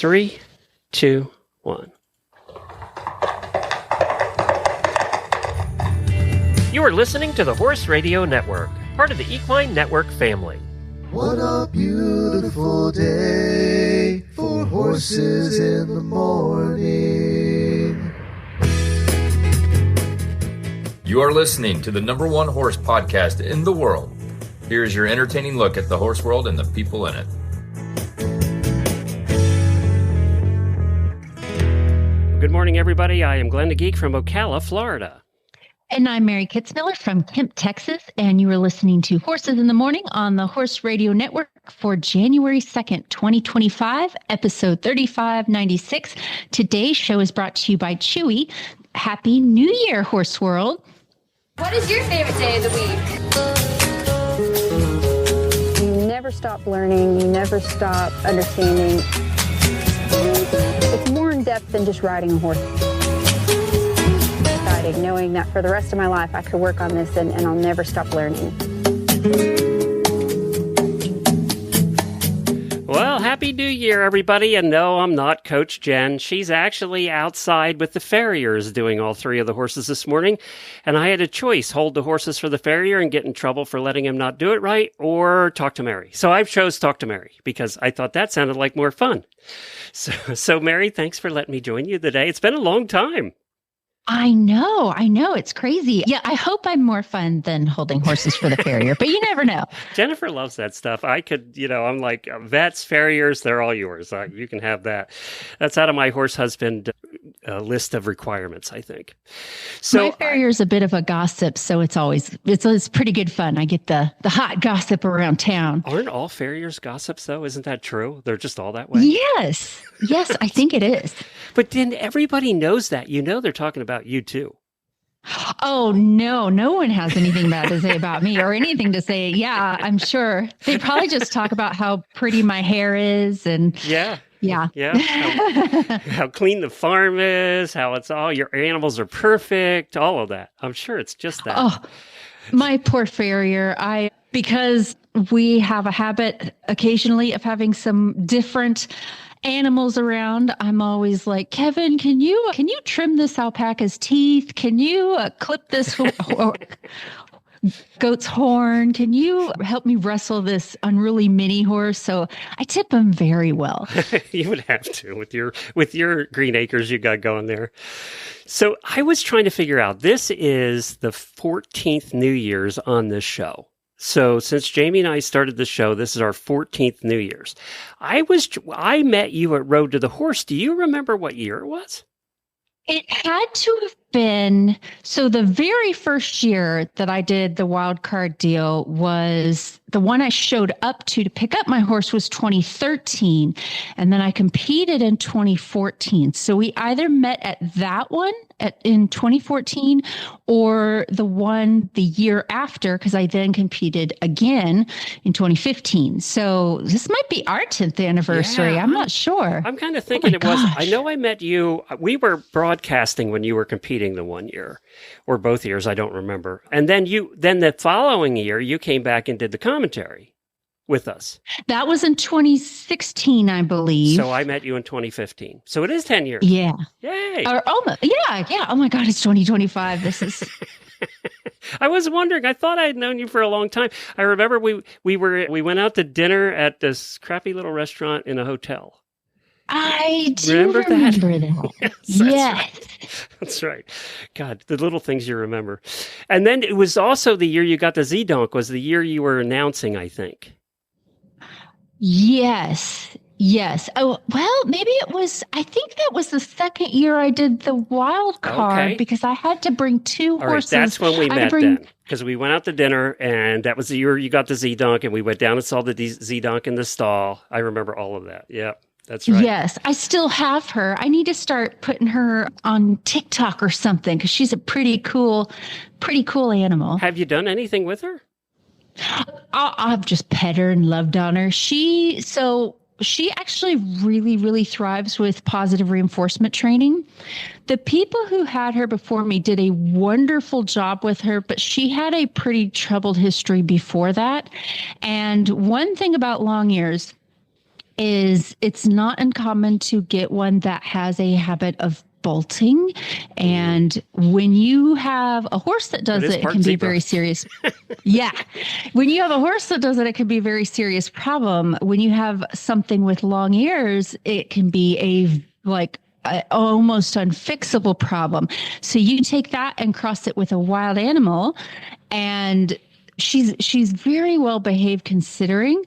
3, 2, 1. You are listening to the Horse Radio Network, part of the Equine Network family. What a beautiful day for horses in the morning. You are listening to the #1 horse podcast in the world. Here is your entertaining look at the horse world and the people in it. Good morning, everybody. I am Glenn the Geek from Ocala, Florida. And I'm Mary Kitzmiller from Kemp, Texas, and you are listening to Horses in the Morning on the Horse Radio Network for January 2nd, 2025, episode 3596. Today's show is brought to you by Chewy. Happy New Year, Horse World. What is your favorite day of the week? You never stop learning. You never stop understanding. It's more in depth than just riding a horse. Knowing that for the rest of my life I could work on this and I'll never stop learning. Well, Happy New Year, everybody. And no, I'm not Coach Jen. She's actually outside with the farriers doing all three of the horses this morning. And I had a choice, hold the horses for the farrier and get in trouble for letting him not do it right, or talk to Mary. So I chose talk to Mary because I thought that sounded like more fun. So Mary, thanks for letting me join you today. It's been a long time. I know. It's crazy. Yeah, I hope I'm more fun than holding horses for the farrier, but you never know. Jennifer loves that stuff. I could, I'm like, vets, farriers, they're all yours. You can have that. That's out of my horse husband list of requirements, I think. So my farrier's a bit of a gossip, so it's pretty good fun. I get the hot gossip around town. Aren't all farriers gossips, though? Isn't that true? They're just all that way? Yes, I think it is. But then everybody knows that. They're talking about you, too. Oh, no one has anything bad to say about me or anything to say. Yeah, I'm sure. They probably just talk about how pretty my hair is and Yeah. How clean the farm is, how it's all, your animals are perfect, all of that. I'm sure it's just that. Oh, my poor farrier. Because we have a habit occasionally of having some different animals around, I'm always like, Kevin, can you trim this alpaca's teeth? Can you clip this goat's horn? Can you help me wrestle this unruly mini horse? So I tip him very well. You would have to with your green acres you got going there. So I was trying to figure out, this is the 14th New Year's on this show. So since Jamie and I started the show, this is our 14th New Year's. I met you at Road to the Horse. Do you remember what year it was? It had to have been, so the very first year that I did the wild card deal was the one I showed up to pick up my horse was 2013. And then I competed in 2014. So we either met at that one in 2014 or the one the year after, because I then competed again in 2015. So this might be our 10th anniversary. Yeah, I'm not sure. I'm kind of thinking it was. I know I met you. We were broadcasting when you were competing the one year or both years. I don't remember. And then the following year, you came back and did the commentary with us. That was in 2016, I believe. So I met you in 2015. So it is 10 years. Yeah. Yay. Or almost. Yeah. Oh my God, it's 2025. This is. I was wondering. I thought I had known you for a long time. I remember we went out to dinner at this crappy little restaurant in a hotel. I do remember that. Yes. That's right. God, the little things you remember. And then it was also the year you got the Z-Donk, was the year you were announcing, I think. Yes. Oh, well, maybe I think that was the second year I did the wild card because I had to bring two horses. All right, that's when we met then. Because we went out to dinner, and that was the year you got the Z-Donk, and we went down and saw the Z-Donk in the stall. I remember all of that. Yeah. That's right. Yes, I still have her. I need to start putting her on TikTok or something because she's a pretty cool animal. Have you done anything with her? I've just pet her and loved on her. She actually really, really thrives with positive reinforcement training. The people who had her before me did a wonderful job with her, but she had a pretty troubled history before that. And one thing about long ears, is it's not uncommon to get one that has a habit of bolting. And when you have a horse that does it can be very serious. Yeah. When you have a horse that does it, it can be a very serious problem. When you have something with long ears, it can be a almost unfixable problem. So you take that and cross it with a wild animal, and she's very well behaved considering.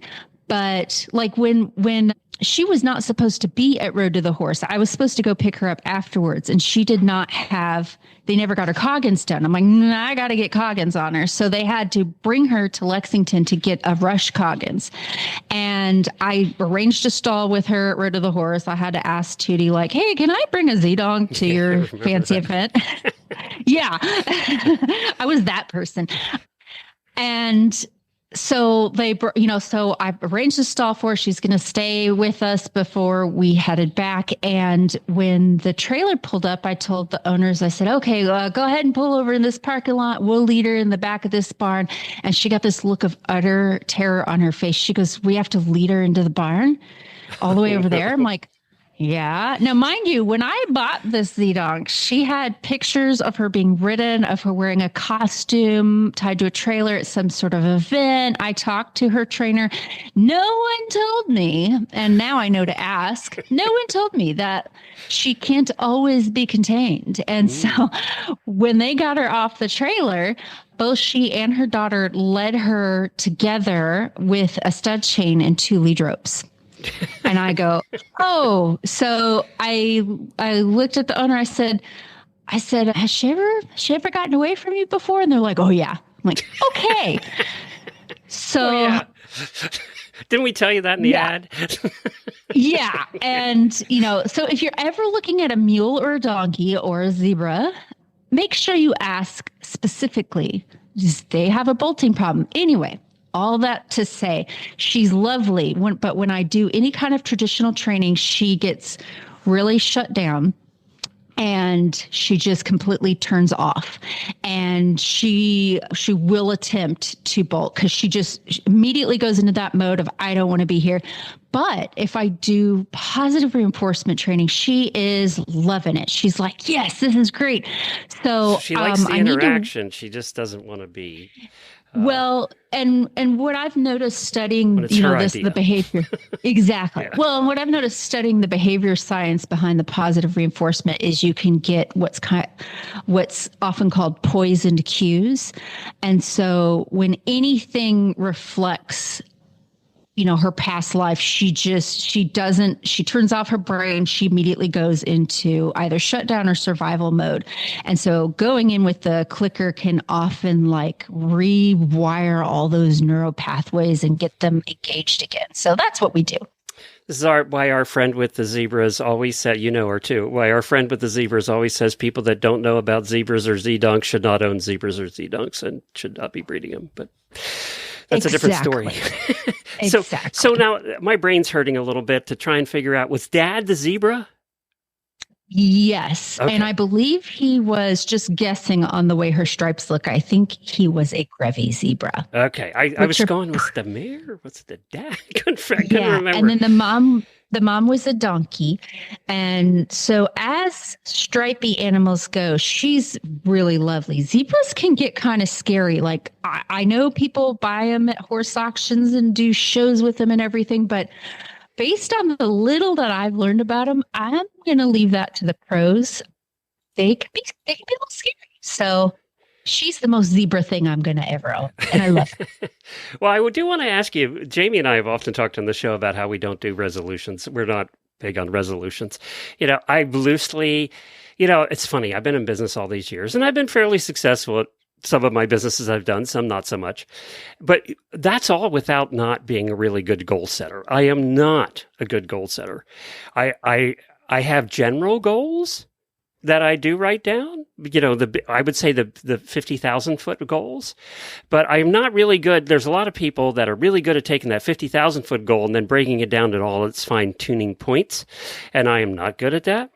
But like when she was not supposed to be at Road to the Horse, I was supposed to go pick her up afterwards, and she did not have, they never got her Coggins done. I'm like, nah, I got to get Coggins on her. So they had to bring her to Lexington to get a rush Coggins. And I arranged a stall with her at Road to the Horse. I had to ask Tootie, like, hey, can I bring a Z-Dong to your fancy event? Yeah. I was that person. And so so I arranged a stall for her. She's going to stay with us before we headed back. And when the trailer pulled up, I told the owners, I said, okay, go ahead and pull over in this parking lot. We'll lead her in the back of this barn. And she got this look of utter terror on her face. She goes, we have to lead her into the barn all the way over there. I'm like, yeah. Now, mind you, when I bought this Z-Dong, she had pictures of her being ridden, of her wearing a costume tied to a trailer at some sort of event. I talked to her trainer. No one told me, and now I know to ask, no one told me that she can't always be contained. And so when they got her off the trailer, both she and her daughter led her together with a stud chain and 2 lead ropes. And I go, oh, so I looked at the owner. I said, has she ever gotten away from you before? And they're like, oh yeah. I'm like, okay. So didn't we tell you that in the ad? Yeah. And so if you're ever looking at a mule or a donkey or a zebra, make sure you ask specifically, does they have a bolting problem? Anyway. All that to say, she's lovely. But when I do any kind of traditional training, she gets really shut down and she just completely turns off. And she will attempt to bolt because she just immediately goes into that mode of, I don't want to be here. But if I do positive reinforcement training, she is loving it. She's like, yes, this is great. So she likes the interaction. She just doesn't want to be. Well, and what I've noticed studying, the behavior, exactly. Yeah. Well, and what I've noticed studying the behavior science behind the positive reinforcement is you can get what's often called poisoned cues. And so when anything reflects her past life, she turns off her brain. She immediately goes into either shutdown or survival mode. And so going in with the clicker can often rewire all those neural pathways and get them engaged again. So that's what we do. This is why our friend with the zebras always said, her too, why our friend with the zebras always says people that don't know about zebras or Z-Donks should not own zebras or Z-Donks and should not be breeding them. But that's a different story. Exactly. So now my brain's hurting a little bit to try and figure out, was Dad the zebra? Yes. Okay. And I believe he was just guessing on the way her stripes look. I think he was a Grevy zebra. Okay. I was going, was the mare? Was the dad? I couldn't remember. And then the mom was a donkey. And so as stripy animals go, she's really lovely. Zebras can get kind of scary. Like I know people buy them at horse auctions and do shows with them and everything, but based on the little that I've learned about them, I'm going to leave that to the pros. They can be a little scary. So she's the most zebra thing I'm going to ever own, and I love her. Well, I do want to ask you, Jamie and I have often talked on the show about how we don't do resolutions. We're not big on resolutions. I loosely, it's funny. I've been in business all these years, and I've been fairly successful at some of my businesses I've done, some not so much. But that's all without not being a really good goal setter. I am not a good goal setter. I have general goals that I do write down, I would say the 50,000 foot goals, but I'm not really good. There's a lot of people that are really good at taking that 50,000 foot goal and then breaking it down to all its fine tuning points. And I am not good at that.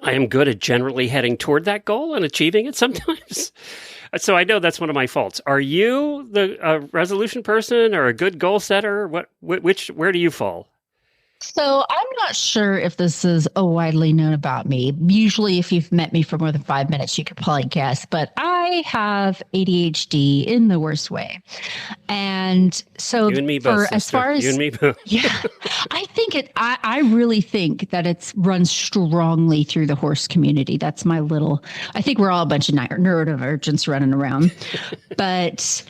I am good at generally heading toward that goal and achieving it sometimes. So I know that's one of my faults. Are you the resolution person or a good goal setter? Where do you fall? So I'm not sure if this is widely known about me. Usually, if you've met me for more than 5 minutes, you could probably guess, but I have ADHD in the worst way. And so You and me both, as sister. far as You and me both. yeah, I really think that it runs strongly through the horse community. That's my little, I think we're all a bunch of neurodivergents running around. But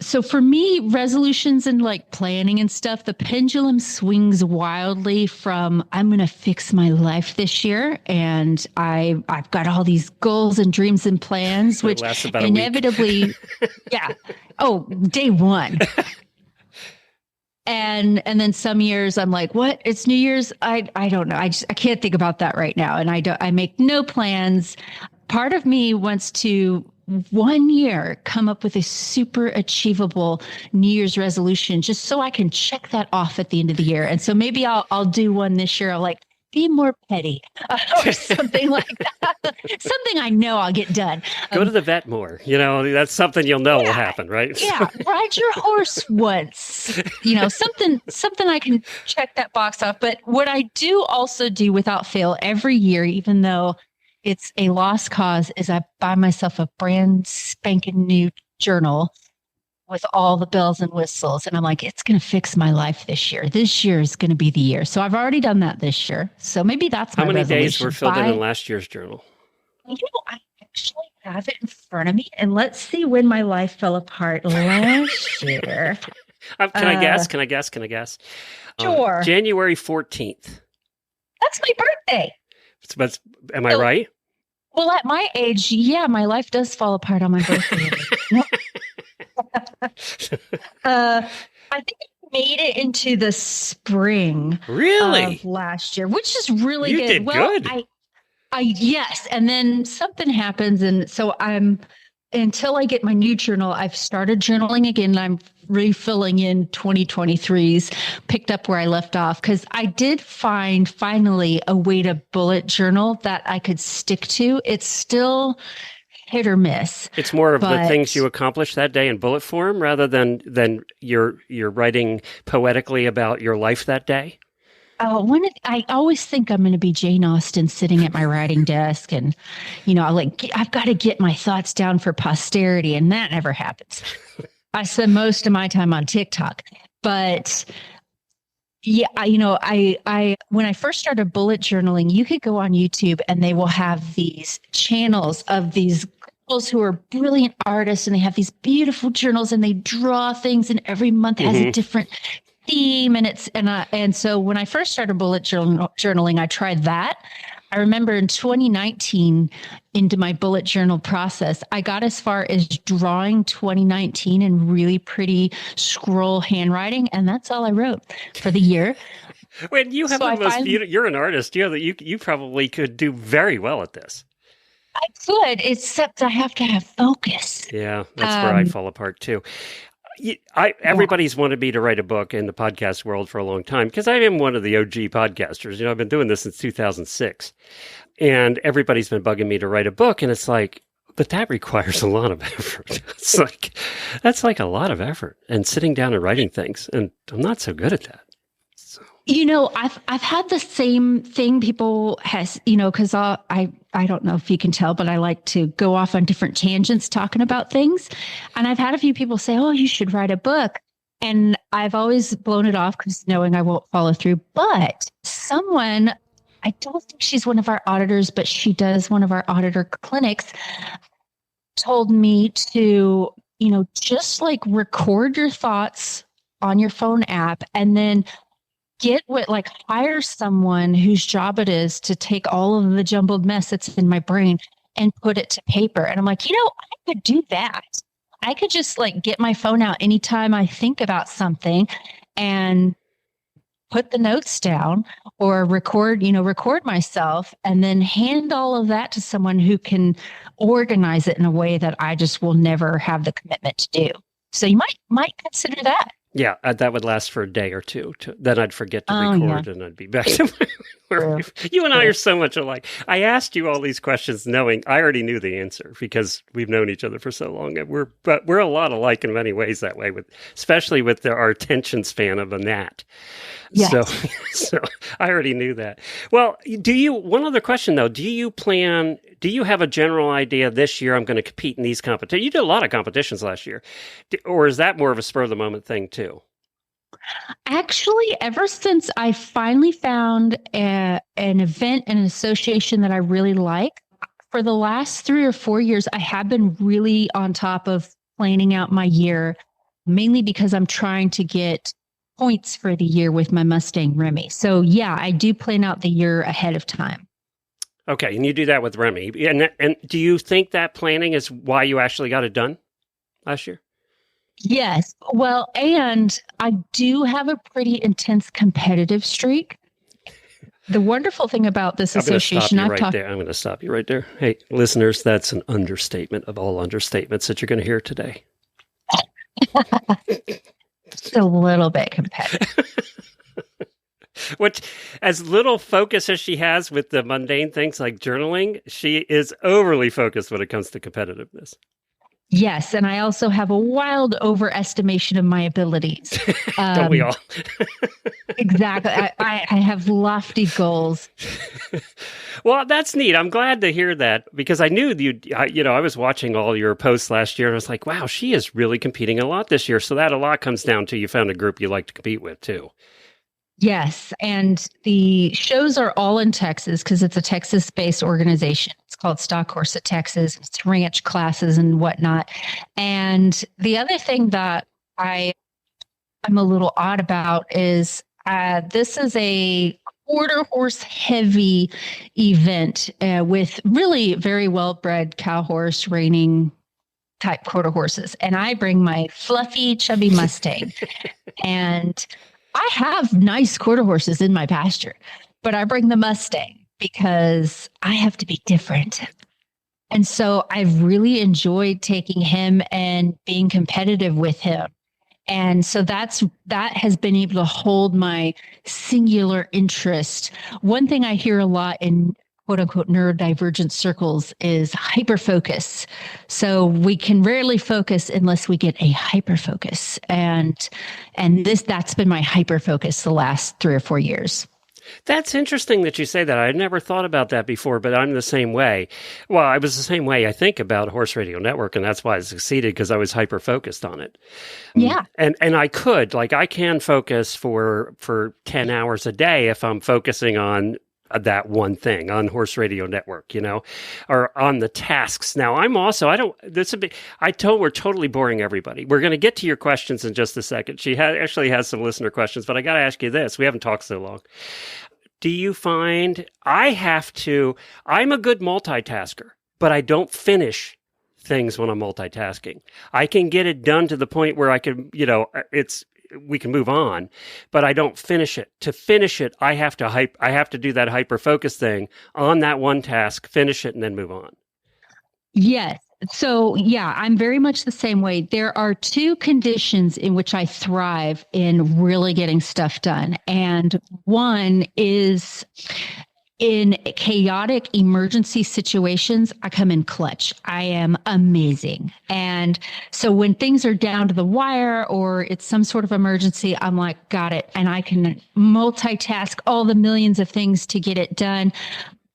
so for me, resolutions and like planning and stuff, the pendulum swings wildly from I'm going to fix my life this year. And I've got all these goals and dreams and plans, which lasts about inevitably, yeah. Oh, day one. And then some years I'm like, what? It's New Year's. I don't know. I can't think about that right now. And I make no plans. Part of me wants to 1 year come up with a super achievable New Year's resolution just so I can check that off at the end of the year. And so maybe I'll do one this year. I'll like be more petty or something like that. Something I know I'll get done. Go to the vet more. That's something you'll know will happen, right? Yeah, ride your horse once. Something I can check that box off. But what I do also do without fail every year, even though it's a lost cause, is I buy myself a brand spanking new journal with all the bells and whistles. And I'm like, it's going to fix my life this year. This year is going to be the year. So I've already done that this year. So maybe that's my resolution. How many days were filled in last year's journal? I actually have it in front of me. And let's see when my life fell apart last year. Can I guess? Sure. January 14th. That's my birthday. But am I right? Well, at my age, yeah, my life does fall apart on my birthday. I think I made it into the spring of last year, which is really good. You did good. Yes. And then something happens. And so until I get my new journal, I've started journaling again. And I'm refilling in 2023's, picked up where I left off, because I did find finally a way to bullet journal that I could stick to. It's still hit or miss. It's more of the things you accomplished that day in bullet form rather than you're writing poetically about your life that day. I always think I'm going to be Jane Austen sitting at my writing desk, and I've got to get my thoughts down for posterity, and that never happens. I spend most of my time on TikTok, but yeah, I when I first started bullet journaling, you could go on YouTube and they will have these channels of these girls who are brilliant artists, and they have these beautiful journals and they draw things, and every month has a different theme. And so when I first started bullet journaling, I tried that. I remember in 2019, into my bullet journal process, I got as far as drawing 2019 in really pretty scroll handwriting, and that's all I wrote for the year. When you have the most beautiful, you're an artist. You probably could do very well at this. I could, except I have to have focus. Yeah, that's where I fall apart too. Everybody's wanted me to write a book in the podcast world for a long time because I am one of the OG podcasters. I've been doing this since 2006, and everybody's been bugging me to write a book. And it's like, but that requires a lot of effort. That's like a lot of effort and sitting down and writing things. And I'm not so good at that. So. I've had the same thing. People because I don't know if you can tell, but I like to go off on different tangents talking about things. And I've had a few people say, oh, you should write a book. And I've always blown it off because knowing I won't follow through. But someone, I don't think she's one of our auditors, but she does one of our auditor clinics, told me to, just like record your thoughts on your phone app and then hire someone whose job it is to take all of the jumbled mess that's in my brain and put it to paper. And I'm like, I could do that. I could just get my phone out anytime I think about something and put the notes down or record myself and then hand all of that to someone who can organize it in a way that I just will never have the commitment to do. So you might consider that. Yeah, that would last for a day or two. Then I'd forget to Oh, record and I'd be back to my work. You and I are so much alike. I asked you all these questions knowing I already knew the answer because we've known each other for so long. But we're a lot alike in many ways that way, especially with our attention span of a gnat. Yes. So I already knew that. Well, one other question though, do you have a general idea this year I'm going to compete in these competitions? You did a lot of competitions last year. Or is that more of a spur of the moment thing too? Actually, ever since I finally found an event and an association that I really like, for the last 3 or 4 years, I have been really on top of planning out my year, mainly because I'm trying to get points for the year with my Mustang Remy. So yeah, I do plan out the year ahead of time. Okay, and you do that with Remy. And do you think that planning is why you actually got it done last year? Yes. Well, and I do have a pretty intense competitive streak. The wonderful thing about this association, I'm going to stop you right there. Hey, listeners, that's an understatement of all understatements that you're going to hear today. Just a little bit competitive. Which, as little focus as she has with the mundane things like journaling, she is overly focused when it comes to competitiveness. Yes, and I also have a wild overestimation of my abilities. Don't we all? Exactly. I have lofty goals. Well, that's neat. I'm glad to hear that because I knew I was watching all your posts last year and I was like, wow, she is really competing a lot this year. So that a lot comes down to you found a group you like to compete with too. Yes. And the shows are all in Texas because it's a Texas-based organization. It's called Stock Horse at Texas. It's ranch classes and whatnot. And the other thing that I'm a little odd about is this is a quarter horse heavy event with really very well-bred cow horse reining type quarter horses. And I bring my fluffy, chubby Mustang. And I have nice quarter horses in my pasture, but I bring the Mustang because I have to be different. And so I've really enjoyed taking him and being competitive with him. And so that has been able to hold my singular interest. One thing I hear a lot in quote unquote neurodivergent circles is hyperfocus. So we can rarely focus unless we get a hyperfocus. And that's been my hyperfocus the last 3 or 4 years. That's interesting that you say that. I'd never thought about that before, but I'm the same way. Well, I was the same way, I think, about Horse Radio Network, and that's why I succeeded, because I was hyper-focused on it. Yeah. And I can focus for 10 hours a day if I'm focusing on that one thing on Horse Radio Network, or on the tasks. Now, we're totally boring everybody. We're going to get to your questions in just a second. She actually has some listener questions, but I got to ask you this. We haven't talked so long. Do you find I'm a good multitasker, but I don't finish things when I'm multitasking. I can get it done to the point where I can, we can move on, but I don't finish it. To finish it, I have to do that hyper focus thing on that one task, finish it, and then move on. Yes. So yeah, I'm very much the same way. There are 2 conditions in which I thrive in really getting stuff done. And one is in chaotic emergency situations, I come in clutch. I am amazing. And so when things are down to the wire or it's some sort of emergency, I'm like, got it. And I can multitask all the millions of things to get it done.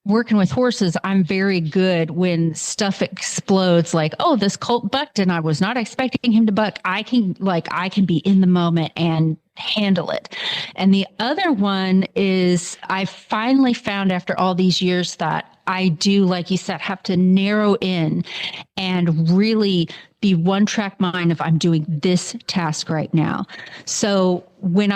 Working with horses, I'm very good when stuff explodes, like, oh, this colt bucked and I was not expecting him to buck. I can be in the moment and handle it. And the other one is I finally found after all these years that I do, like you said, have to narrow in and really be one track mind if I'm doing this task right now. So when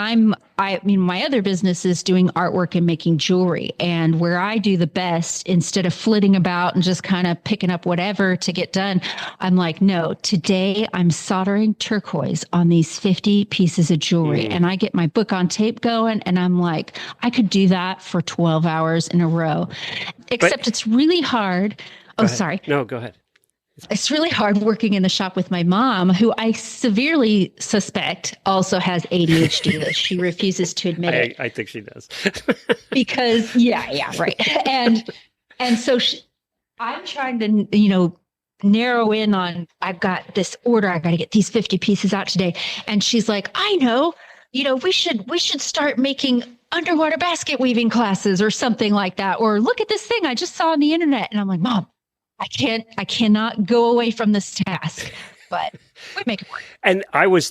my other business is doing artwork and making jewelry, and where I do the best, instead of flitting about and just kind of picking up whatever to get done, I'm like, no, today I'm soldering turquoise on these 50 pieces of jewelry. And I get my book on tape going and I'm like, I could do that for 12 hours in a row, except it's really hard. Oh, sorry. No, go ahead. It's really hard working in the shop with my mom, who I severely suspect also has ADHD, though she refuses to admit it. I think she does. Because, yeah, right. And so I'm trying to, narrow in on, I've got this order, I got to get these 50 pieces out today. And she's like, I know, we should start making underwater basket weaving classes or something like that. Or look at this thing I just saw on the internet. And I'm like, Mom, I cannot go away from this task, but we make it work. And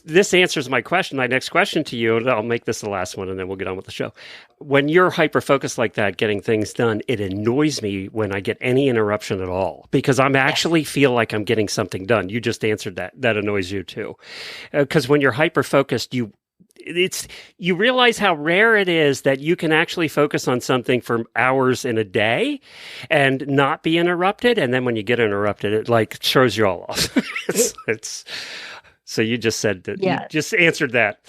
this answers my next question to you, and I'll make this the last one and then we'll get on with the show. When you're hyper-focused like that, getting things done, it annoys me when I get any interruption at all, because I'm actually feel like I'm getting something done. You just answered that. That annoys you too. Because when you're hyper-focused, you realize how rare it is that you can actually focus on something for hours in a day and not be interrupted. And then when you get interrupted, it like throws you all off. So you just said that. You just answered that.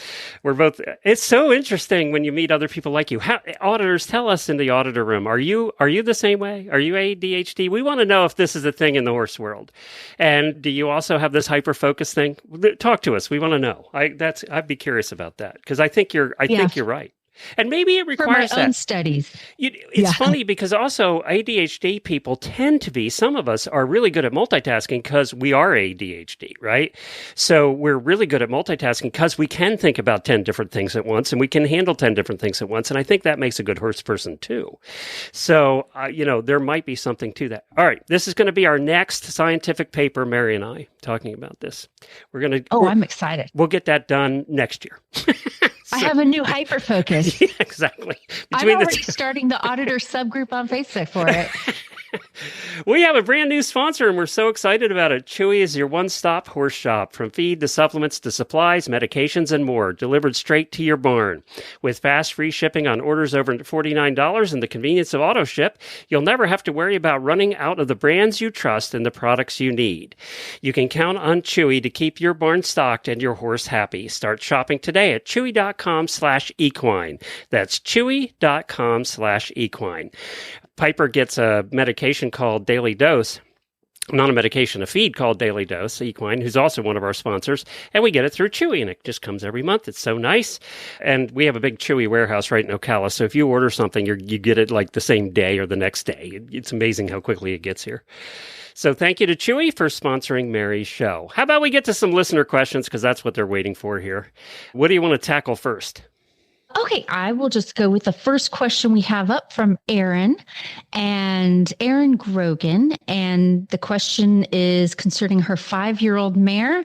It's so interesting when you meet other people like you. Auditors, tell us in the auditor room, are you the same way? Are you ADHD? We want to know if this is a thing in the horse world. And do you also have this hyper-focus thing? Talk to us. We want to know. I'd be curious about that, because I think you're right. And maybe it requires for my own studies. It's funny because also ADHD people tend to be, some of us are really good at multitasking because we are ADHD, right? So we're really good at multitasking because we can think about 10 different things at once and we can handle 10 different things at once. And I think that makes a good horse person too. So, there might be something to that. All right. This is going to be our next scientific paper, Mary and I talking about this. I'm excited. We'll get that done next year. I have a new hyper focus. Yeah, exactly. I'm already starting the auditor subgroup on Facebook for it. We have a brand new sponsor, and we're so excited about it. Chewy is your one-stop horse shop. From feed to supplements to supplies, medications, and more, delivered straight to your barn. With fast, free shipping on orders over $49 and the convenience of auto ship, you'll never have to worry about running out of the brands you trust and the products you need. You can count on Chewy to keep your barn stocked and your horse happy. Start shopping today at chewy.com/equine. That's chewy.com/equine. Piper gets a medication called Daily Dose, not a medication, a feed called Daily Dose, Equine, who's also one of our sponsors, and we get it through Chewy, and it just comes every month. It's so nice, and we have a big Chewy warehouse right in Ocala, so if you order something, you get it like the same day or the next day. It's amazing how quickly it gets here. So thank you to Chewy for sponsoring Mary's show. How about we get to some listener questions, because that's what they're waiting for here. What do you want to tackle first? Okay, I will just go with the first question we have up from Aaron Grogan. And the question is concerning her 5-year-old mare.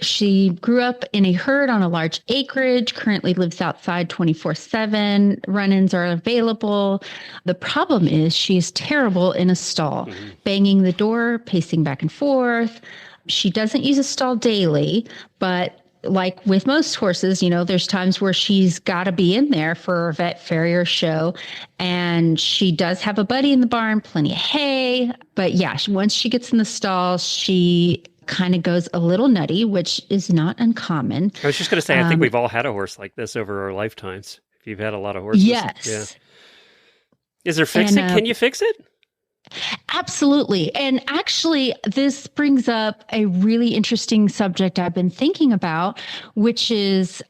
She grew up in a herd on a large acreage, currently lives outside 24/7. Run-ins are available. The problem is she is terrible in a stall, banging the door, pacing back and forth. She doesn't use a stall daily, but like with most horses, there's times where she's got to be in there for a vet farrier show. And she does have a buddy in the barn, plenty of hay. But yeah, once she gets in the stall, she kind of goes a little nutty, which is not uncommon. I was just going to say, I think we've all had a horse like this over our lifetimes. If you've had a lot of horses. Yes. Yeah. Is there fixing? Can you fix it? Absolutely. And actually, this brings up a really interesting subject I've been thinking about, which is,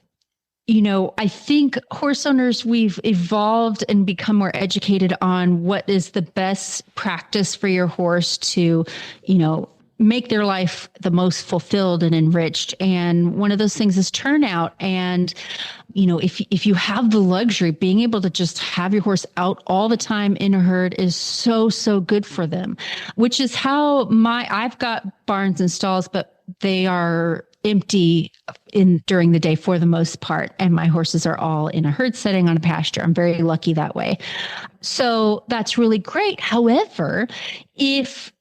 I think horse owners, we've evolved and become more educated on what is the best practice for your horse to, make their life the most fulfilled and enriched. And one of those things is turnout. And, if you have the luxury, being able to just have your horse out all the time in a herd is so, so good for them, which is how I've got barns and stalls, but they are empty during the day for the most part. And my horses are all in a herd setting on a pasture. I'm very lucky that way. So that's really great. However, if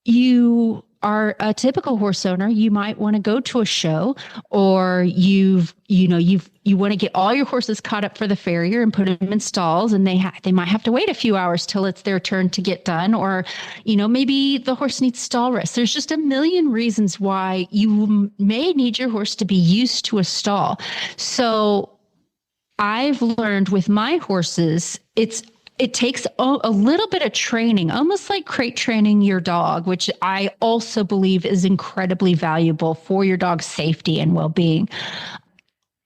you are a typical horse owner, you might want to go to a show, or you want to get all your horses caught up for the farrier and put them in stalls, and they might have to wait a few hours till it's their turn to get done, or maybe the horse needs stall rest. There's just a million reasons why you may need your horse to be used to a stall. So I've learned with my horses, It takes a little bit of training, almost like crate training your dog, which I also believe is incredibly valuable for your dog's safety and well-being.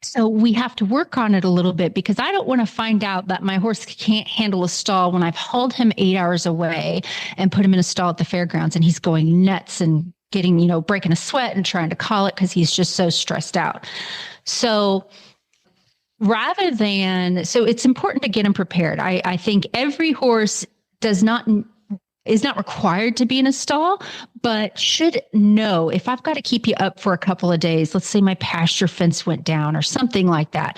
So we have to work on it a little bit because I don't want to find out that my horse can't handle a stall when I've hauled him 8 hours away and put him in a stall at the fairgrounds and he's going nuts and getting, breaking a sweat and trying to call it because he's just so stressed out. So it's important to get them prepared. I think every horse is not required to be in a stall, but should know if I've got to keep you up for a couple of days, let's say my pasture fence went down or something like that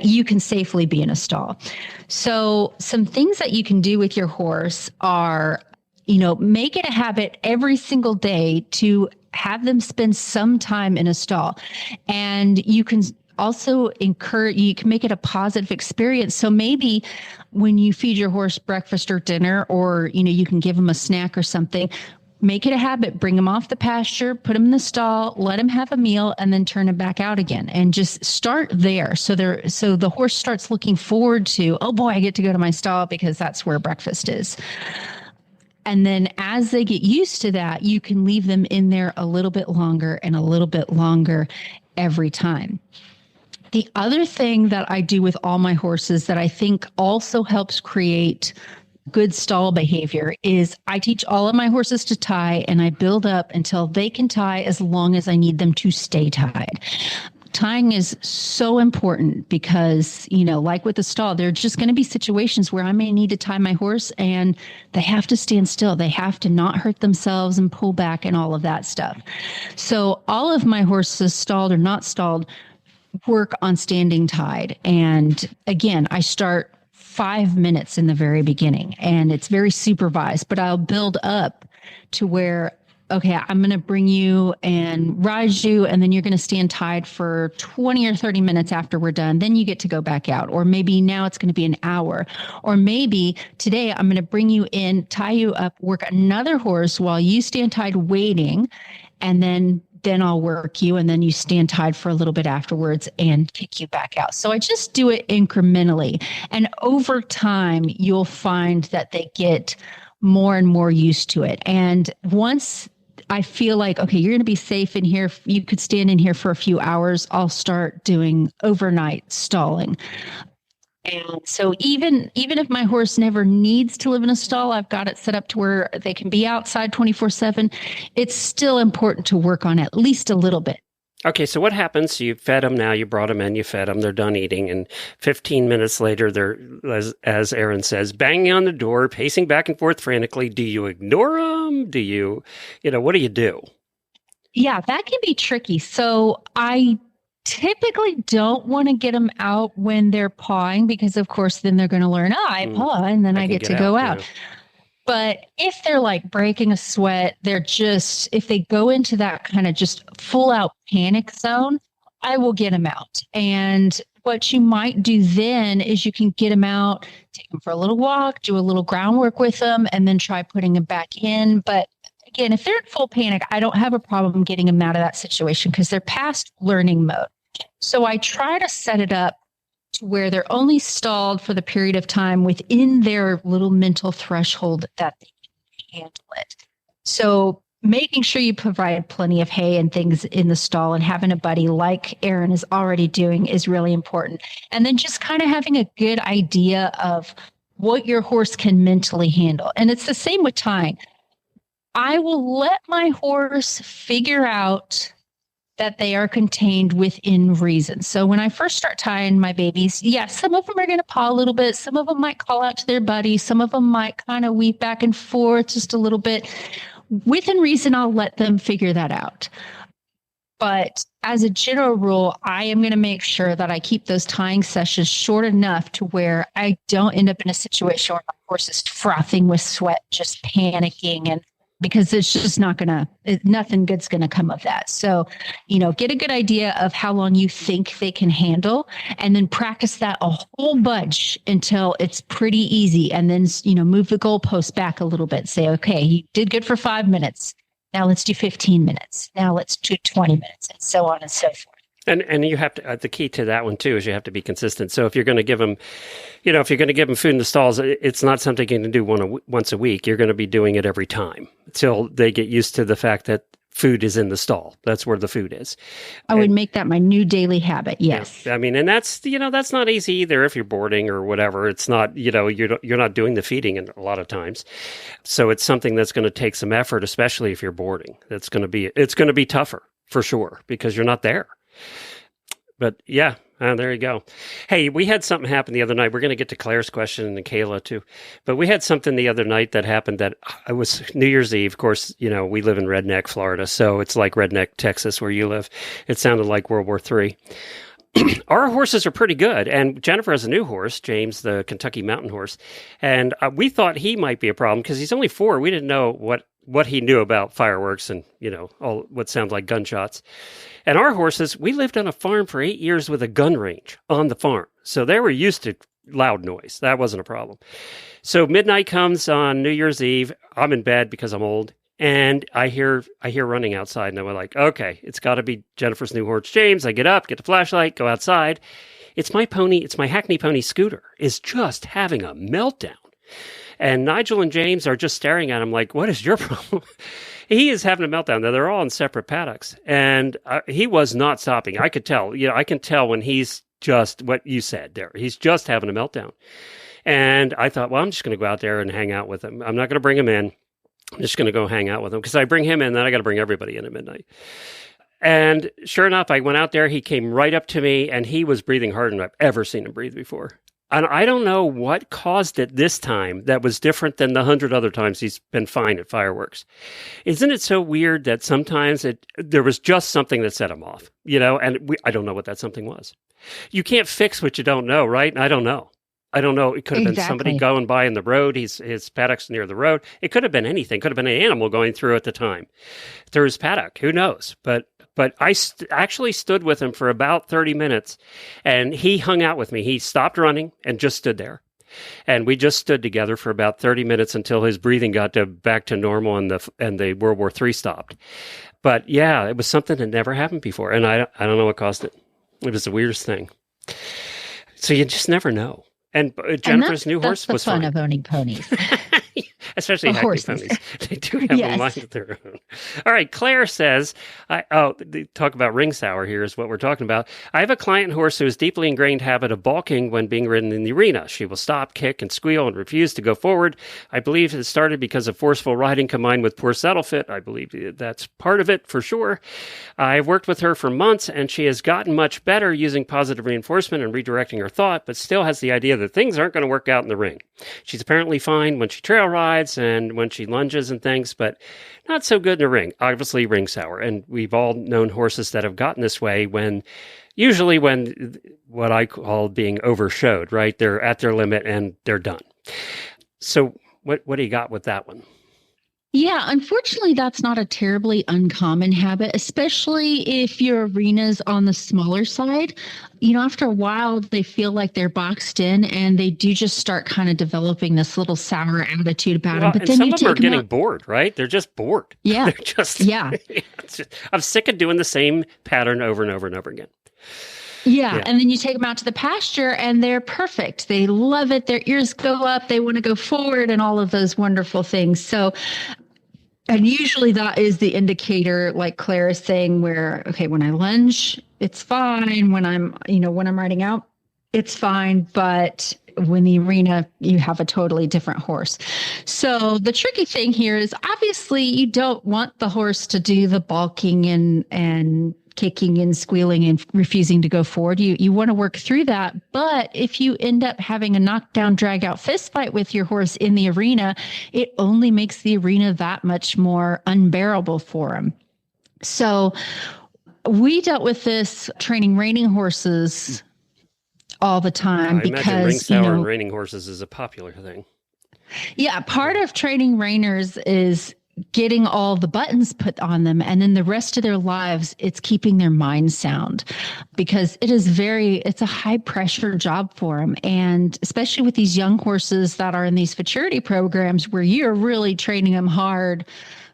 you can safely be in a stall. So some things that you can do with your horse are, make it a habit every single day to have them spend some time in a stall. And you can also you can make it a positive experience. So maybe when you feed your horse breakfast or dinner, or, you can give them a snack or something, make it a habit, bring them off the pasture, put them in the stall, let them have a meal, and then turn them back out again. And just start there. So the horse starts looking forward to, oh boy, I get to go to my stall because that's where breakfast is. And then as they get used to that, you can leave them in there a little bit longer and a little bit longer every time. The other thing that I do with all my horses that I think also helps create good stall behavior is I teach all of my horses to tie, and I build up until they can tie as long as I need them to stay tied. Tying is so important because, like with the stall, there are just going to be situations where I may need to tie my horse and they have to stand still. They have to not hurt themselves and pull back and all of that stuff. So all of my horses, stalled or not stalled, work on standing tied. And again, I start 5 minutes in the very beginning and it's very supervised, but I'll build up to where, okay, I'm going to bring you and rise you, and then you're going to stand tied for 20 or 30 minutes after we're done. Then you get to go back out. Or maybe now it's going to be an hour. Or maybe today I'm going to bring you in, tie you up, work another horse while you stand tied waiting, and then I'll work you, and then you stand tied for a little bit afterwards and kick you back out. So I just do it incrementally. And over time, you'll find that they get more and more used to it. And once I feel like, okay, you're going to be safe in here, you could stand in here for a few hours, I'll start doing overnight stalling. And so even if my horse never needs to live in a stall, I've got it set up to where they can be outside 24/7. It's still important to work on at least a little bit. Okay, so what happens? You fed them now, you brought them in, you fed them, they're done eating, and 15 minutes later, they're, as Erin says, banging on the door, pacing back and forth frantically. Do you ignore them? Do you, what do you do? Yeah, that can be tricky. So I typically don't want to get them out when they're pawing because, of course, then they're going to learn, I paw, and then I get to go out. Yeah. But if they're like breaking a sweat, if they go into that kind of just full out panic zone, I will get them out. And what you might do then is you can get them out, take them for a little walk, do a little groundwork with them, and then try putting them back in. But again, if they're in full panic, I don't have a problem getting them out of that situation because they're past learning mode. So I try to set it up to where they're only stalled for the period of time within their little mental threshold that they can handle it. So making sure you provide plenty of hay and things in the stall and having a buddy like Erin is already doing is really important. And then just kind of having a good idea of what your horse can mentally handle. And it's the same with tying. I will let my horse figure out that they are contained within reason. So when I first start tying my babies, some of them are going to paw a little bit. Some of them might call out to their buddy. Some of them might kind of weave back and forth just a little bit. Within reason, I'll let them figure that out. But as a general rule, I am going to make sure that I keep those tying sessions short enough to where I don't end up in a situation where my horse is frothing with sweat, just panicking, and because it's just nothing good's going to come of that. So, get a good idea of how long you think they can handle, and then practice that a whole bunch until it's pretty easy. And then, move the goalpost back a little bit. Say, okay, you did good for 5 minutes. Now let's do 15 minutes. Now let's do 20 minutes, and so on and so forth. And you have to, the key to that one too is you have to be consistent. So if you're going to give them, if you're going to give them food in the stalls, it's not something you can do once a week. You're going to be doing it every time until they get used to the fact that food is in the stall. That's where the food is. I would make that my new daily habit. Yes. Yeah, I mean, and that's, that's not easy either if you're boarding or whatever. It's not, you're not doing the feeding a lot of times. So it's something that's going to take some effort, especially if you're boarding. It's going to be tougher for sure because you're not there. But yeah, there you go. Hey, we had something happen the other night. We're going to get to Claire's question and Kayla too. But we had something the other night that happened that it was New Year's Eve. Of course, we live in Redneck, Florida. So it's like Redneck, Texas, where you live. It sounded like World War III. Our horses are pretty good. And Jennifer has a new horse, James, the Kentucky Mountain Horse. And we thought he might be a problem because he's only 4. We didn't know what he knew about fireworks and, all what sounds like gunshots. And our horses, we lived on a farm for 8 years with a gun range on the farm. So they were used to loud noise. That wasn't a problem. So midnight comes on New Year's Eve. I'm in bed because I'm old. And I hear running outside. And I'm like, okay, it's got to be Jennifer's new horse, James. I get up, get the flashlight, go outside. It's my pony. It's my Hackney pony Scooter is just having a meltdown. And Nigel and James are just staring at him like, what is your problem? He is having a meltdown. Now, they're all in separate paddocks. And he was not stopping. I could tell. I can tell when he's just what you said there. He's just having a meltdown. And I thought, well, I'm just going to go out there and hang out with him. I'm not going to bring him in. I'm just going to go hang out with him because I bring him in, then I got to bring everybody in at midnight. And sure enough, I went out there. He came right up to me, and he was breathing harder than I've ever seen him breathe before. And I don't know what caused it this time that was different than the 100 other times he's been fine at fireworks. Isn't it so weird that sometimes there was just something that set him off, and I don't know what that something was. You can't fix what you don't know, right? And I don't know. It could have been somebody going by in the road. His paddock's near the road. It could have been anything. Could have been an animal going through at the time through his paddock. Who knows? But I actually stood with him for about 30 minutes, and he hung out with me. He stopped running and just stood there. And we just stood together for about 30 minutes until his breathing got back to normal and the World War III stopped. But yeah, it was something that never happened before, and I don't know what caused it. It was the weirdest thing. So you just never know. And Jennifer's new horse was fun. That's the fun of owning ponies. Especially Hackney ponies. They do have a mind of their own. All right, Claire says, talk about ring sour here is what we're talking about. I have a client horse who has deeply ingrained habit of balking when being ridden in the arena. She will stop, kick, and squeal and refuse to go forward. I believe it started because of forceful riding combined with poor saddle fit. I believe that's part of it for sure. I've worked with her for months, and she has gotten much better using positive reinforcement and redirecting her thought, but still has the idea that things aren't going to work out in the ring. She's apparently fine when she trail rides and when she lunges and things, but not so good in the ring. Obviously, ring sour. And we've all known horses that have gotten this way usually when what I call being overshowed, right? They're at their limit and they're done. So what do you got with that one? Yeah, unfortunately, that's not a terribly uncommon habit, especially if your arena's on the smaller side. After a while, they feel like they're boxed in and they do just start kind of developing this little sour attitude about them. But then some of them are getting bored, right? They're just bored. Yeah. They're just, I'm sick of doing the same pattern over and over and over again. Yeah. And then you take them out to the pasture and they're perfect. They love it. Their ears go up. They want to go forward and all of those wonderful things. So, and usually that is the indicator, like Claire is saying, where, okay, when I lunge, it's fine. When I'm riding out, it's fine. But when the arena, you have a totally different horse. So the tricky thing here is obviously you don't want the horse to do the balking and kicking and squealing and refusing to go forward. You want to work through that. But if you end up having a knockdown, drag out fist fight with your horse in the arena, it only makes the arena that much more unbearable for him. So we dealt with this training reining horses all the time because, imagine ring sour and reining horses is a popular thing. Yeah. Part of training reiners is getting all the buttons put on them. And then the rest of their lives, it's keeping their mind sound because it's a high pressure job for them. And especially with these young horses that are in these futurity programs where you're really training them hard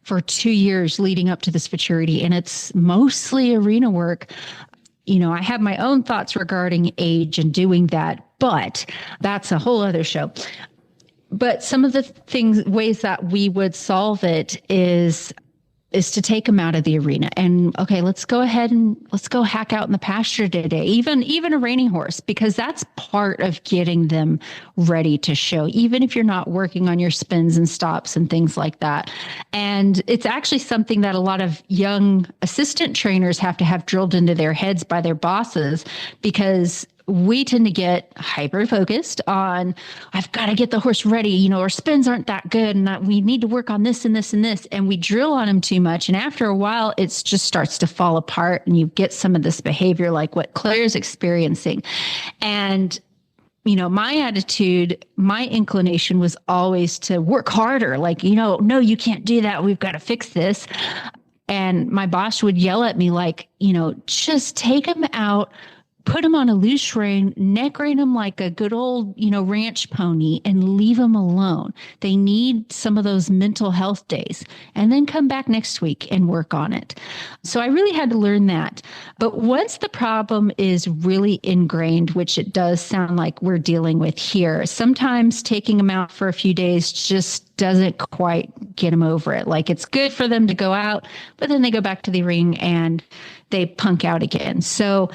for 2 years leading up to this futurity. And it's mostly arena work. I have my own thoughts regarding age and doing that, but that's a whole other show. But some of the ways that we would solve it is to take them out of the arena and, okay, let's go ahead and let's go hack out in the pasture today, even a reining horse, because that's part of getting them ready to show, even if you're not working on your spins and stops and things like that. And it's actually something that a lot of young assistant trainers have to have drilled into their heads by their bosses, because we tend to get hyper focused on, I've got to get the horse ready. Our spins aren't that good and we need to work on this and this and this. And we drill on them too much. And after a while, it just starts to fall apart and you get some of this behavior like what Claire's experiencing. And my attitude, my inclination was always to work harder. Like, no, you can't do that. We've got to fix this. And my boss would yell at me like, just take them out, put them on a loose rein, neck rein them like a good old, ranch pony, and leave them alone. They need some of those mental health days, and then come back next week and work on it. So I really had to learn that. But once the problem is really ingrained, which it does sound like we're dealing with here, sometimes taking them out for a few days just doesn't quite get them over it. Like, it's good for them to go out, but then they go back to the ring and they punk out again. So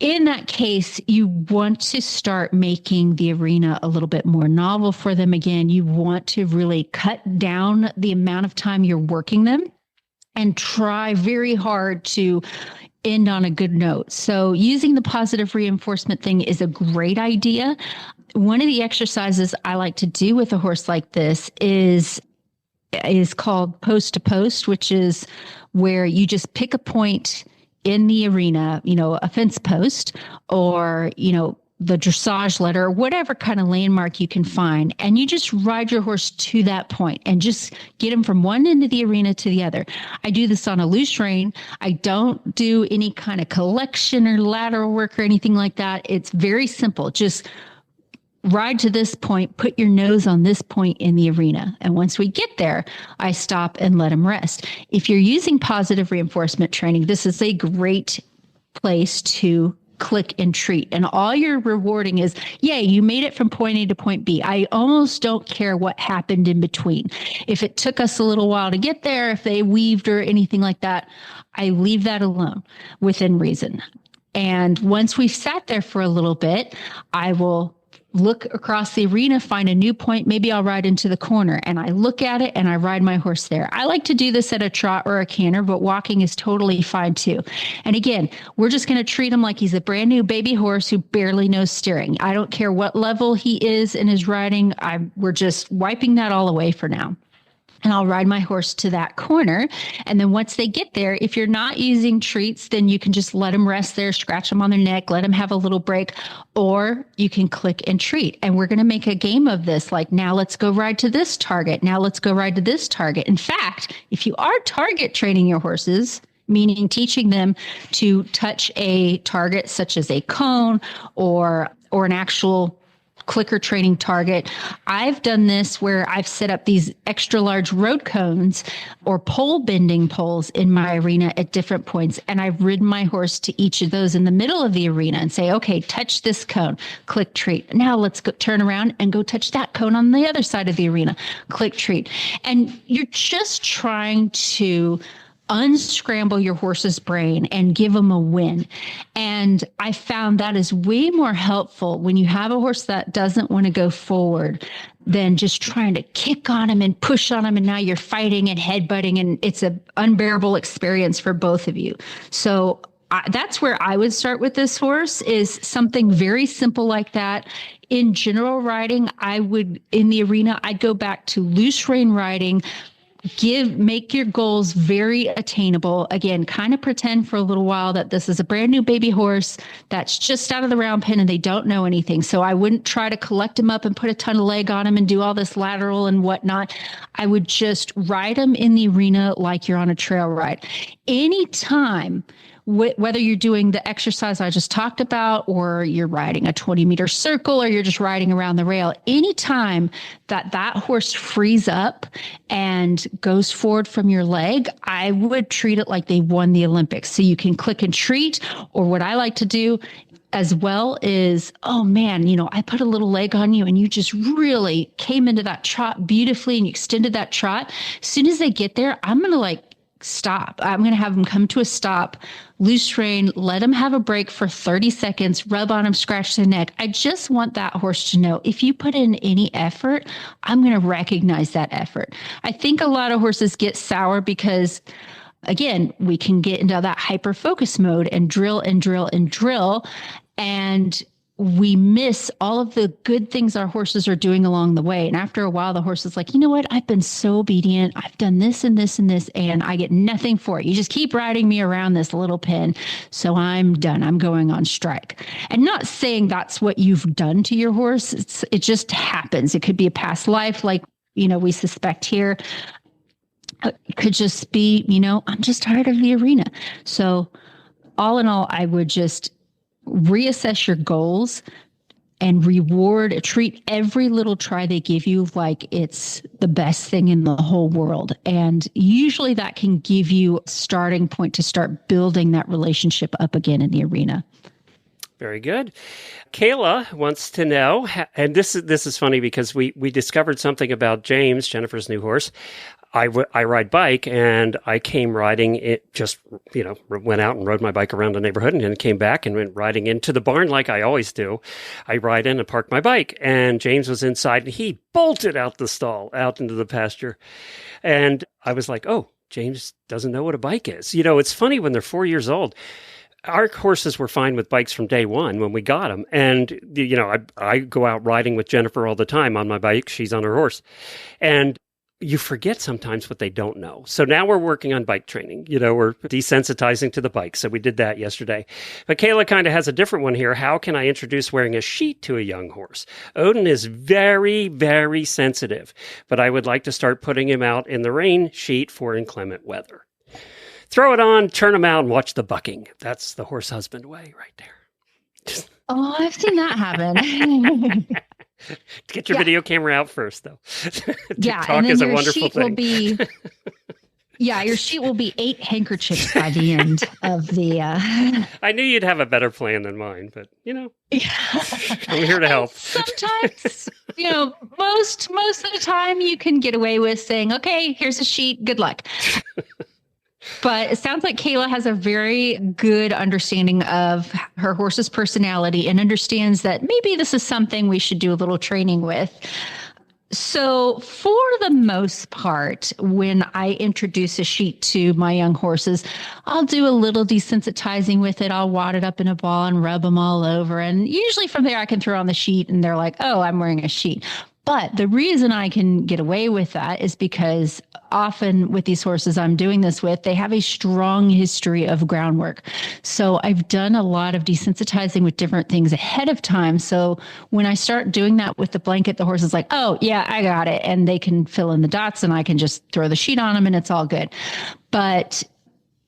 in that case, you want to start making the arena a little bit more novel for them again. You want to really cut down the amount of time you're working them and try very hard to end on a good note. So using the positive reinforcement thing is a great idea. One of the exercises I like to do with a horse like this is called post to post, which is where you just pick a point in the arena, a fence post or, the dressage letter, whatever kind of landmark you can find. And you just ride your horse to that point and just get him from one end of the arena to the other. I do this on a loose rein. I don't do any kind of collection or lateral work or anything like that. It's very simple. Just ride to this point, put your nose on this point in the arena. And once we get there, I stop and let them rest. If you're using positive reinforcement training, this is a great place to click and treat. And all you're rewarding is, yay, you made it from point A to point B. I almost don't care what happened in between. If it took us a little while to get there, if they weaved or anything like that, I leave that alone within reason. And once we've sat there for a little bit, I will look across the arena, find a new point. Maybe I'll ride into the corner and I look at it and I ride my horse there. I like to do this at a trot or a canter, but walking is totally fine too. And again, we're just going to treat him like he's a brand new baby horse who barely knows steering. I don't care what level he is in his riding. We're just wiping that all away for now. And I'll ride my horse to that corner. And then once they get there, if you're not using treats, then you can just let them rest there, scratch them on their neck, let them have a little break, or you can click and treat. And we're going to make a game of this. Like, now let's go ride to this target. Now let's go ride to this target. In fact, if you are target training your horses, meaning teaching them to touch a target such as a cone or an actual clicker training target. I've done this where I've set up these extra large road cones or pole bending poles in my arena at different points. And I've ridden my horse to each of those in the middle of the arena and say, okay, touch this cone, click treat. Now let's go turn around and go touch that cone on the other side of the arena, click treat. And you're just trying to unscramble your horse's brain and give them a win. And I found that is way more helpful when you have a horse that doesn't want to go forward than just trying to kick on him and push on him. And now you're fighting and headbutting, and it's an unbearable experience for both of you. So that's where I would start with this horse, is something very simple like that. In general riding, in the arena, I'd go back to loose rein riding. Make your goals very attainable. Again, kind of pretend for a little while that this is a brand new baby horse that's just out of the round pen and they don't know anything. So I wouldn't try to collect them up and put a ton of leg on them and do all this lateral and whatnot. I would just ride them in the arena like you're on a trail ride. Anytime whether you're doing the exercise I just talked about, or you're riding a 20-meter circle, or you're just riding around the rail, anytime that horse frees up and goes forward from your leg, I would treat it like they won the Olympics. So you can click and treat, or what I like to do as well is, oh man, I put a little leg on you and you just really came into that trot beautifully and you extended that trot. As soon as they get there, I'm going to stop. I'm going to have them come to a stop, loose rein, let them have a break for 30 seconds, rub on them, scratch their neck. I just want that horse to know if you put in any effort, I'm going to recognize that effort. I think a lot of horses get sour because, again, we can get into that hyper focus mode and drill and drill and drill. And we miss all of the good things our horses are doing along the way. And after a while, the horse is like, you know what? I've been so obedient. I've done this and this and this, and I get nothing for it. You just keep riding me around this little pen. So I'm done. I'm going on strike. And not saying that's what you've done to your horse. It just happens. It could be a past life, like, we suspect here. It could just be, I'm just tired of the arena. So all in all, I would just reassess your goals and treat every little try they give you like it's the best thing in the whole world. And usually that can give you a starting point to start building that relationship up again in the arena. Very good. Kayla wants to know, and this is funny because we discovered something about James, Jennifer's new horse. I ride bike, and I came riding it, just, went out and rode my bike around the neighborhood and then came back and went riding into the barn like I always do. I ride in and park my bike, and James was inside and he bolted out the stall, out into the pasture. And I was like, oh, James doesn't know what a bike is. It's funny when they're 4 years old. Our horses were fine with bikes from day one when we got them. And, I go out riding with Jennifer all the time on my bike. She's on her horse. And you forget sometimes what they don't know. So now we're working on bike training. We're desensitizing to the bike. So we did that yesterday. But Kayla kind of has a different one here. How can I introduce wearing a sheet to a young horse? Odin is very, very sensitive, but I would like to start putting him out in the rain sheet for inclement weather. Throw it on, turn him out, and watch the bucking. That's the horse husband way right there. Oh, I've seen that happen. Get your video camera out first, though. Yeah, Talk and then is a your wonderful sheet thing. will be. Yeah, your sheet will be 8 handkerchiefs by the end of the. I knew you'd have a better plan than mine, but I'm here to help. Sometimes, most of the time, you can get away with saying, "Okay, here's a sheet. Good luck." But it sounds like Kayla has a very good understanding of her horse's personality and understands that maybe this is something we should do a little training with. So for the most part, when I introduce a sheet to my young horses, I'll do a little desensitizing with it. I'll wad it up in a ball and rub them all over. And usually from there, I can throw on the sheet and they're like, oh, I'm wearing a sheet. But the reason I can get away with that is because often with these horses I'm doing this with, they have a strong history of groundwork. So I've done a lot of desensitizing with different things ahead of time. So when I start doing that with the blanket, the horse is like, oh, yeah, I got it. And they can fill in the dots and I can just throw the sheet on them and it's all good. But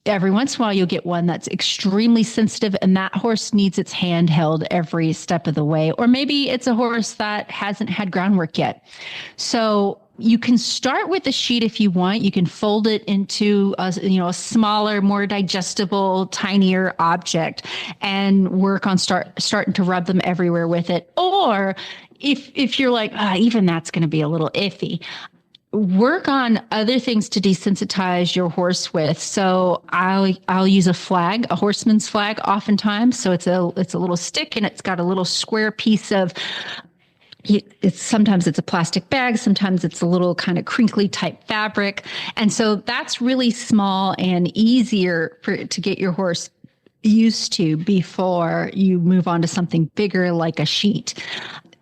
every once in a while, you'll get one that's extremely sensitive and that horse needs its hand held every step of the way. Or maybe it's a horse that hasn't had groundwork yet. So you can start with a sheet if you want. You can fold it into a smaller, more digestible, tinier object and work on starting to rub them everywhere with it. Or if you're like, even that's going to be a little iffy, work on other things to desensitize your horse with. So I'll use a flag, a horseman's flag oftentimes. So it's a little stick and it's got a little square piece of, sometimes it's a plastic bag, sometimes it's a little kind of crinkly type fabric. And so that's really small and easier to get your horse used to before you move on to something bigger like a sheet.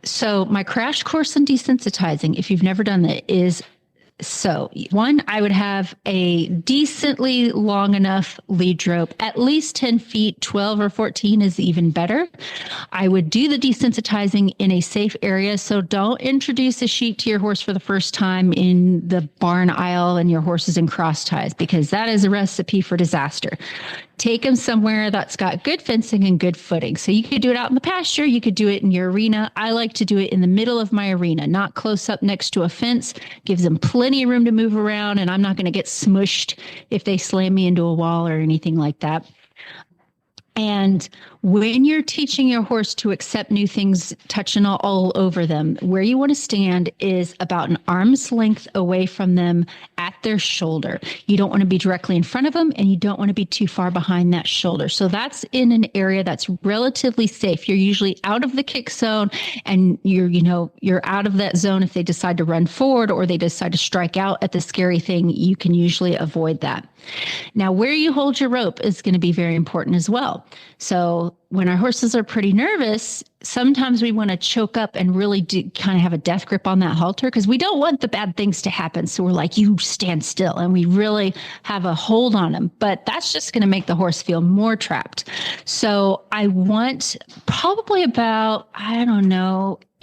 So my crash course on desensitizing, if you've never done that, is one, I would have a decently long enough lead rope, at least 10 feet, 12 or 14 is even better. I would do the desensitizing in a safe area. So don't introduce a sheet to your horse for the first time in the barn aisle and your horse is in cross ties, because that is a recipe for disaster. take them somewhere that's got good fencing and good footing. So you could do it out in the pasture. You could do it in your arena. I like to do it in the middle of my arena, not close up next to a fence. Gives them plenty of room to move around, and I'm not going to get smushed if they slam me into a wall or anything like that. And when you're teaching your horse to accept new things, touching all over them, where you want to stand is about an arm's length away from them at their shoulder. You don't want to be directly in front of them, and you don't want to be too far behind that shoulder. So that's in an area that's relatively safe. You're usually out of the kick zone, and you're out of that zone. If they decide to run forward or they decide to strike out at the scary thing, you can usually avoid that. Now, where you hold your rope is going to be very important as well. So when our horses are pretty nervous, sometimes we want to choke up and really kind of have a death grip on that halter, because we don't want the bad things to happen. So we're like, you stand still, and we really have a hold on them. But that's just going to make the horse feel more trapped. So I want probably about,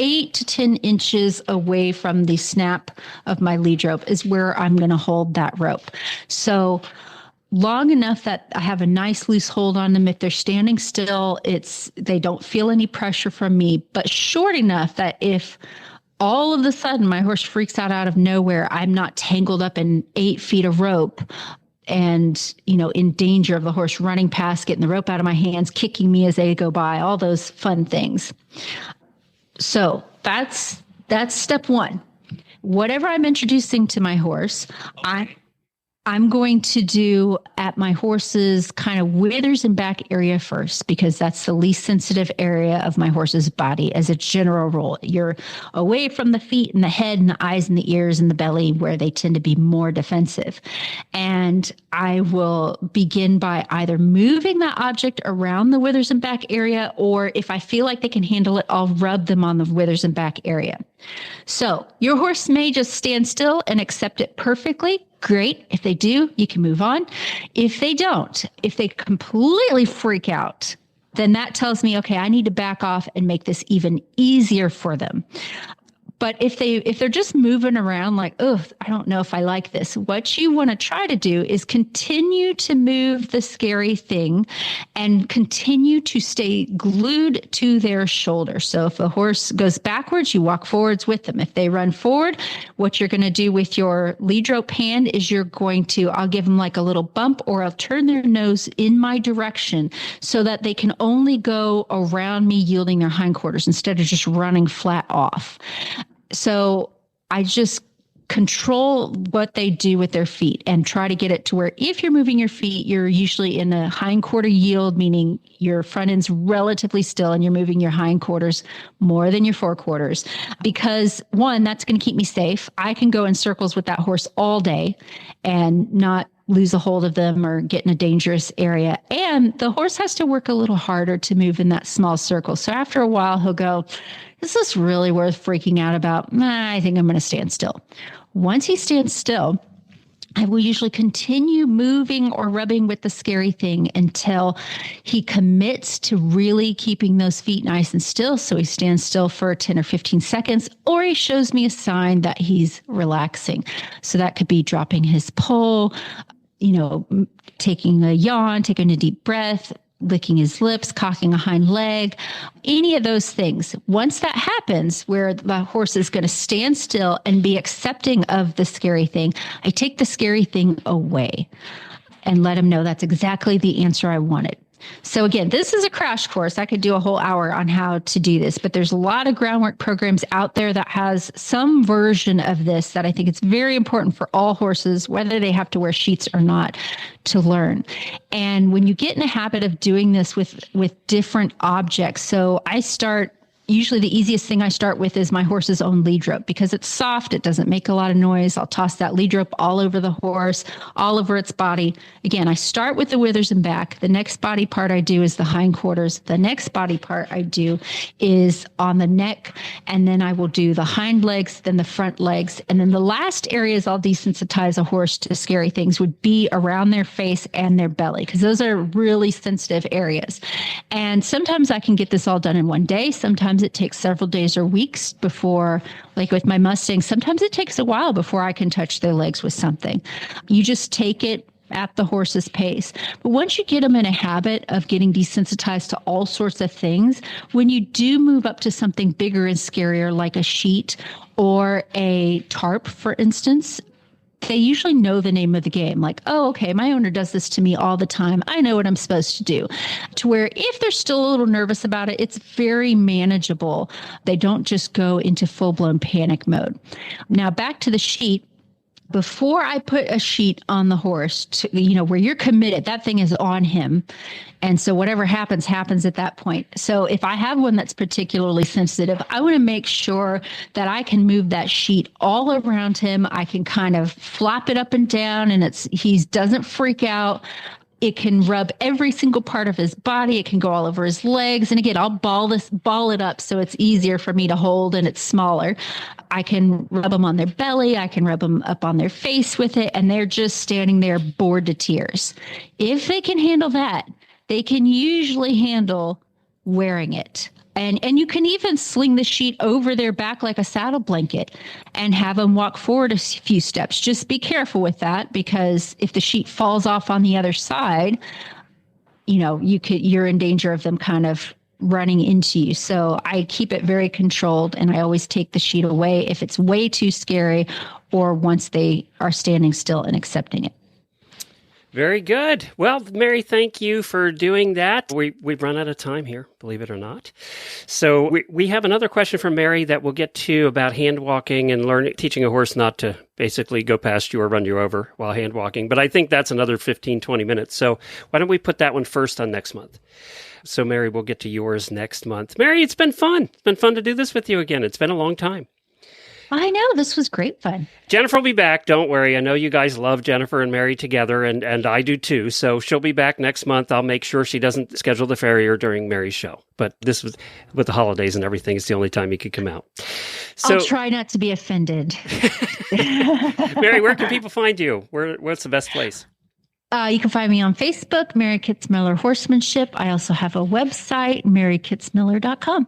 8 to 10 inches away from the snap of my lead rope is where I'm going to hold that rope. So long enough that I have a nice loose hold on them. If they're standing still, they don't feel any pressure from me, but short enough that if all of a sudden my horse freaks out of nowhere, I'm not tangled up in 8 feet of rope and, in danger of the horse running past, getting the rope out of my hands, kicking me as they go by, all those fun things. So that's step one. Whatever I'm introducing to my horse, I'm going to do at my horse's kind of withers and back area first, because that's the least sensitive area of my horse's body as a general rule. You're away from the feet and the head and the eyes and the ears and the belly, where they tend to be more defensive. And I will begin by either moving that object around the withers and back area, or if I feel like they can handle it, I'll rub them on the withers and back area. So your horse may just stand still and accept it perfectly. Great. If they do, you can move on. If they don't, if they completely freak out, then that tells me, okay, I need to back off and make this even easier for them. But if they're just moving around like, oh, I don't know if I like this, what you want to try to do is continue to move the scary thing and continue to stay glued to their shoulder. So if the horse goes backwards, you walk forwards with them. If they run forward, what you're going to do with your lead rope hand is I'll give them like a little bump, or I'll turn their nose in my direction so that they can only go around me, yielding their hindquarters instead of just running flat off. So I just control what they do with their feet and try to get it to where if you're moving your feet, you're usually in a hindquarter yield, meaning your front end's relatively still and you're moving your hindquarters more than your forequarters. Because one, that's going to keep me safe. I can go in circles with that horse all day and not lose a hold of them or get in a dangerous area. And the horse has to work a little harder to move in that small circle. So after a while, he'll go, is this really worth freaking out about? I think I'm going to stand still. Once he stands still, I will usually continue moving or rubbing with the scary thing until he commits to really keeping those feet nice and still. So he stands still for 10 or 15 seconds, or he shows me a sign that he's relaxing. So that could be dropping his pole, taking a yawn, taking a deep breath, licking his lips, cocking a hind leg, any of those things. Once that happens, where the horse is going to stand still and be accepting of the scary thing, I take the scary thing away and let him know that's exactly the answer I wanted. So again, this is a crash course. I could do a whole hour on how to do this, but there's a lot of groundwork programs out there that has some version of this that I think it's very important for all horses, whether they have to wear sheets or not, to learn. And when you get in a habit of doing this with different objects, so usually the easiest thing I start with is my horse's own lead rope, because it's soft. It doesn't make a lot of noise. I'll toss that lead rope all over the horse, all over its body. Again, I start with the withers and back. The next body part I do is the hindquarters. The next body part I do is on the neck. And then I will do the hind legs, then the front legs. And then the last areas I'll desensitize a horse to scary things would be around their face and their belly, because those are really sensitive areas. And sometimes I can get this all done in one day. Sometimes it takes several days or weeks before, like with my Mustang, sometimes it takes a while before I can touch their legs with something. You just take it at the horse's pace. But once you get them in a habit of getting desensitized to all sorts of things, when you do move up to something bigger and scarier like a sheet or a tarp, for instance, they usually know the name of the game. Like, oh, okay, my owner does this to me all the time. I know what I'm supposed to do. To where if they're still a little nervous about it, it's very manageable. They don't just go into full-blown panic mode. Now, back to the sheet. Before I put a sheet on the horse, where you're committed, that thing is on him. And so whatever happens, happens at that point. So if I have one that's particularly sensitive, I want to make sure that I can move that sheet all around him. I can kind of flop it up and down, and he doesn't freak out. It can rub every single part of his body. It can go all over his legs. And again, I'll ball it up so it's easier for me to hold and it's smaller. I can rub them on their belly. I can rub them up on their face with it. And they're just standing there bored to tears. If they can handle that, they can usually handle wearing it. And you can even sling the sheet over their back like a saddle blanket and have them walk forward a few steps. Just be careful with that, because if the sheet falls off on the other side, you're in danger of them kind of running into you. So I keep it very controlled, and I always take the sheet away if it's way too scary or once they are standing still and accepting it. Very good. Well, Mary, thank you for doing that. We've run out of time here, believe it or not. So we have another question from Mary that we'll get to about hand walking and teaching a horse not to basically go past you or run you over while hand walking. But I think that's another 15, 20 minutes. So why don't we put that one first on next month? So Mary, we'll get to yours next month. Mary, it's been fun. It's been fun to do this with you again. It's been a long time. I know. This was great fun. Jennifer will be back. Don't worry. I know you guys love Jennifer and Mary together, and I do too. So she'll be back next month. I'll make sure she doesn't schedule the farrier during Mary's show. But this was, with the holidays and everything, it's the only time you could come out. So, I'll try not to be offended. Mary, where can people find you? What's the best place? You can find me on Facebook, Mary Kitzmiller Horsemanship. I also have a website, marykitzmiller.com.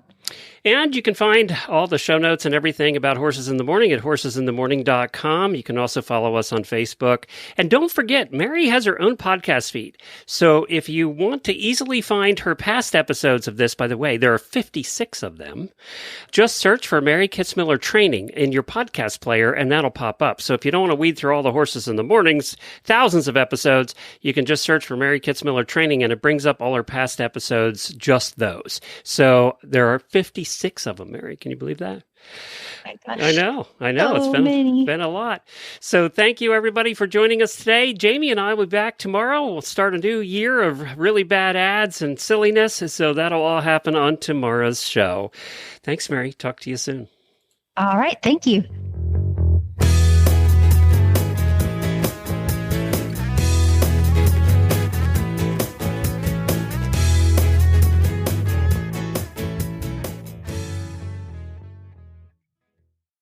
And you can find all the show notes and everything about Horses in the Morning at horsesinthemorning.com. You can also follow us on Facebook. And don't forget, Mary has her own podcast feed. So if you want to easily find her past episodes of this, by the way, there are 56 of them, just search for Mary Kitzmiller Training in your podcast player, and that'll pop up. So if you don't want to weed through all the Horses in the Mornings, thousands of episodes, you can just search for Mary Kitzmiller Training, and it brings up all her past episodes, just those. So there are 56 of them, Mary. Can you believe that? My gosh. I know. So It's been a lot. So thank you, everybody, for joining us today. Jamie and I will be back tomorrow. We'll start a new year of really bad ads and silliness. So that'll all happen on tomorrow's show. Thanks, Mary. Talk to you soon. All right. Thank you.